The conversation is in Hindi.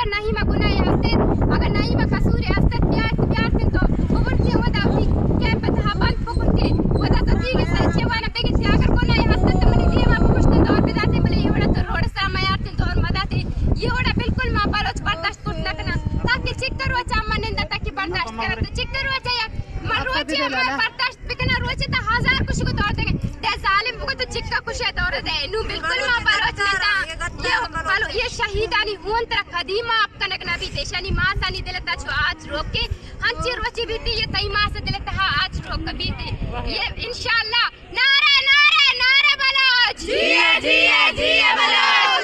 अगर नहीं मा गुनाह हस्ते अगर नहीं मा कसूर हस्ते प्यार तो ओवरते वदा वी कैंप था बंद पकड़ते वदा तो ठीक है सच्चे वाला पे कि अगर गुनाह हस्ते तो मने दिए मा पुछते दौर पे जाते बोले ये वड़ा तो रोड सा मायाते दौर मदाते ये वड़ा बिल्कुल मा बरोच बर्दाश्त करना करना ताकि चिक्कर वचा मनिंदा ताकि बर्दाश्त करते चिक्कर वचा या मन रोचे बर्दाश्त बिकना रोचे तो हजार कुछ को दौर देंगे ते जालिम को तो चिक्का कुछ है दौर दे नु बिल्कुल मा बरोच नेता ये शहीदानी होन तर खदीमा आपका नबी देशानी मां सानी दिलता छो आज रोक के हंची रोची बीती ये तई मां से दिलता हा आज रोक बीती ये इंशाल्लाह नारा नारा नारा बलोच जिया जिया जिया बलोच।